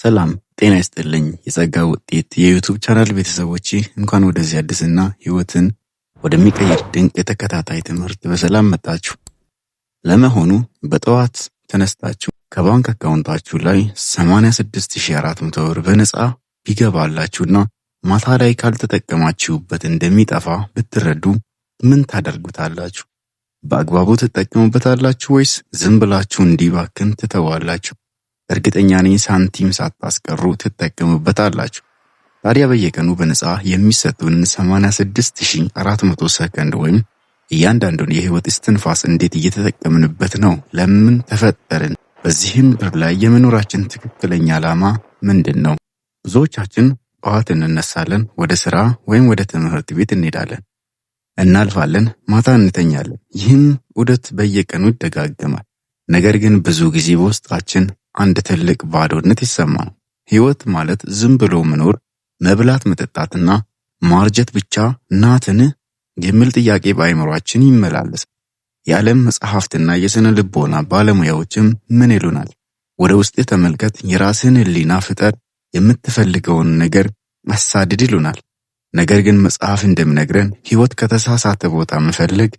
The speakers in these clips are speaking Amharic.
ሰላም ጤና ይስጥልኝ። የጸጋ ውጤት የዩቲዩብ ቻናል ቤተሰቦቼ እንኳን ወደዚህ አዲስና ህይወትን ወደሚቀይር ድንቅ የተከታታይ ትምህርት በሰላም መጣችሁ። ለመሆኑ በጠዋት ተነስታችሁ ከባንክ አካውንታችሁ ላይ 86400 ብር በነፃ ቢገባላችሁና ማታ ላይ ካልተጠቀማችሁበት እንደሚጠፋ ብትረዱ ምን ታደርጉታላችሁ? በአግባቡ ትጠቀሙበታላችሁ ወይስ ዝም ብላችሁ እንዲባክን ትተዋላችሁ? እርግጠኛ ነኝ ሳንቲም ሳታስቀሩ ትጠቀሙበታላችሁ። ታዲያ በየቀኑ በነፃ የሚሰጡን 86400 ሰከንድ ወይም እያንዳንዱን የህይወት እስትንፋስ እንዴት እየተጠቀምንበት ነው? ለምን ተፈጠርን? በዚህም ምድር ላይ የመኖራችን ትክክለኛ ዓላማ ምንድን ነው? ብዙዎቻችን ጠዋት እንነሳለን፣ ወደ ስራ ወይም ወደ ትምህርት ቤት እንሄዳለን፣ እናልፋለን፣ ማታ እንተኛለን። ይህም ዑደት በየቀኑ ይደጋገማል። ነገር ግን ብዙ ጊዜ በውስጣችን አንድ ትልቅ ባዶነት ይሰማል። ህይወት ማለት ዝም ብሎ መኖር፣ መብላት፣ መጠጣትና ማርጀት ብቻ ናትን የሚል ጥያቄ በአእምሯችን ይመላለሳል። የዓለም መጽሐፍትና የሥነ ልቦና ባለሙያዎችም ምን ይሉናል? ወደ ውስጥ ተመልከት፣ የራስህን ህሊና ፍጠር፣ የምትፈልገውን ነገር አሳድድ ይሉናል። ነገር ግን መጽሐፍ እንደሚነግረን ህይወት ከተሳሳተ ቦታ መፈለግ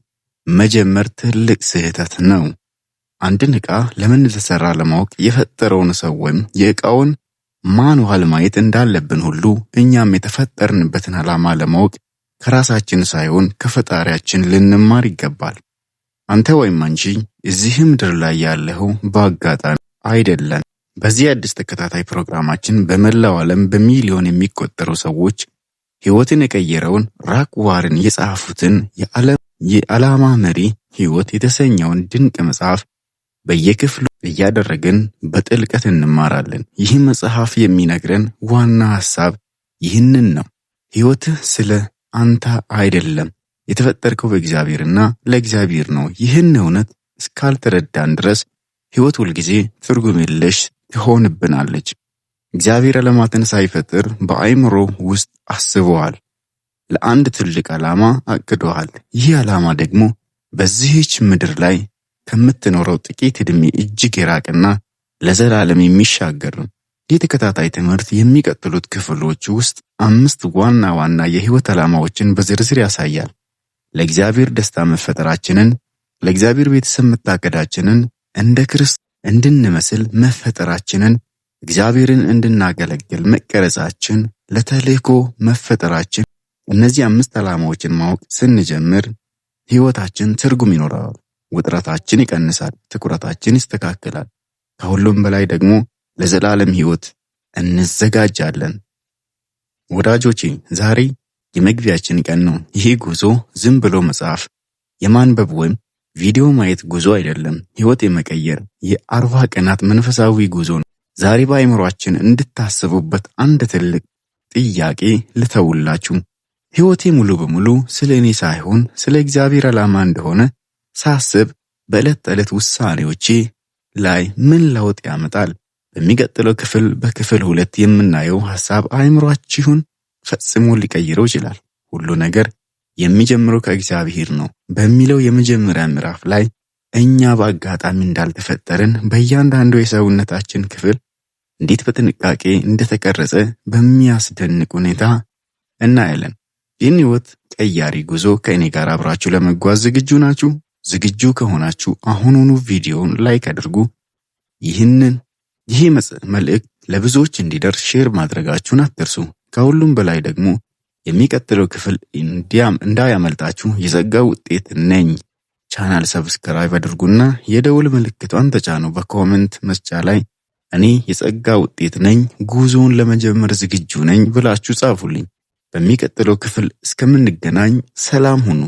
መጀመር ትልቅ ስህተት ነው። አንድን ዕቃ ለምን እንደተሰራ ለማወቅ የፈጠረውን ሰው ወይም የዕቃውን ማንዋል ማየት እንዳለብን ሁሉ እኛም የተፈጠርንበትን ዓላማ ለማወቅ ከራሳችን ሳይሆን ከፈጣሪያችን ልንማር ይገባል። አንተ ወይም አንቺ እዚህ ምድር ላይ ያለኸው በአጋጣሚ አይደለም። በዚህ አዲስ ተከታታይ ፕሮግራማችን በመላው ዓለም በሚሊዮን የሚቆጠሩ ሰዎች ህይወትን የቀየረውን ራክ ዋርን የጻፉትን የዓላማ መሪ ህይወት የተሰኘውን ድንቅ መጽሐፍ በየክፍሉ እያደረግን በጥልቀት እንማራለን። ይህ መጽሐፍ የሚነግረን ዋና ሐሳብ ይህንን ነው። ህይወትህ ስለ አንተ አይደለም። የተፈጠርከው በእግዚአብሔርና ለእግዚአብሔር ነው። ይህን እውነት እስካልተረዳን ድረስ ህይወት ሁልጊዜ ትርጉም የለሽ ትሆንብናለች። እግዚአብሔር ዓለማትን ሳይፈጥር በአእምሮ ውስጥ አስበዋል። ለአንድ ትልቅ ዓላማ አቅዶሃል። ይህ ዓላማ ደግሞ በዚህች ምድር ላይ ከምትኖረው ጥቂት ዕድሜ እጅግ የራቀና ለዘላለም የሚሻገር ነው። ይህ ተከታታይ ትምህርት የሚቀጥሉት ክፍሎች ውስጥ 5 ዋና ዋና የህይወት ዓላማዎችን በዝርዝር ያሳያል። ለእግዚአብሔር ደስታ መፈጠራችንን፣ ለእግዚአብሔር ቤተሰብ መታቀዳችንን፣ እንደ ክርስቶስ እንድንመስል መፈጠራችንን፣ እግዚአብሔርን እንድናገለግል መቀረጻችን፣ ለተልእኮ መፈጠራችን። እነዚህ 5 ዓላማዎችን ማወቅ ስንጀምር ህይወታችን ትርጉም ይኖረዋል። ውጥረታችን ይቀንሳል፣ ትኩረታችን ይስተካከላል። ከሁሉም በላይ ደግሞ ለዘላለም ህይወት እንዘጋጃለን። ወዳጆቼ ዛሬ የመግቢያችን ቀን ነው። ይህ ጉዞ ዝም ብሎ መጽሐፍ የማንበብ ወይም ቪዲዮ ማየት ጉዞ አይደለም። ህይወት የመቀየር የ40 ቀናት መንፈሳዊ ጉዞ ነው። ዛሬ በአእምሯችን እንድታስቡበት አንድ ትልቅ ጥያቄ ልተውላችሁ። ህይወቴ ሙሉ በሙሉ ስለ እኔ ሳይሆን ስለ እግዚአብሔር ዓላማ እንደሆነ ሳስብ በዕለት ተዕለት ውሳኔዎቼ ላይ ምን ለውጥ ያመጣል? በሚቀጥለው ክፍል በክፍል 2 የምናየው ሐሳብ አእምሯችሁን ፈጽሞ ሊቀይረው ይችላል። ሁሉ ነገር የሚጀምረው ከእግዚአብሔር ነው በሚለው የመጀመሪያ ምዕራፍ ላይ እኛ በአጋጣሚ እንዳልተፈጠርን በእያንዳንዱ የሰውነታችን ክፍል እንዴት በጥንቃቄ እንደተቀረጸ በሚያስደንቅ ሁኔታ እናያለን። ይህን ህይወት ቀያሪ ጉዞ ከእኔ ጋር አብራችሁ ለመጓዝ ዝግጁ ናችሁ? ዝግጁ ከሆናችሁ አሁኑኑ ቪዲዮውን ላይክ አድርጉ። ይህ መልእክት ለብዙዎች እንዲደርስ ሼር ማድረጋችሁን አትርሱ። ከሁሉም በላይ ደግሞ የሚቀጥለው ክፍል እንዳያመልጣችሁ የጸጋ ውጤት ነኝ ቻናል ሰብስክራይብ አድርጉና የደውል ምልክቷን ተጫኑ። በኮሜንት መስጫ ላይ እኔ የጸጋ ውጤት ነኝ፣ ጉዞውን ለመጀመር ዝግጁ ነኝ ብላችሁ ጻፉልኝ። በሚቀጥለው ክፍል እስከምንገናኝ ሰላም ሁኑ።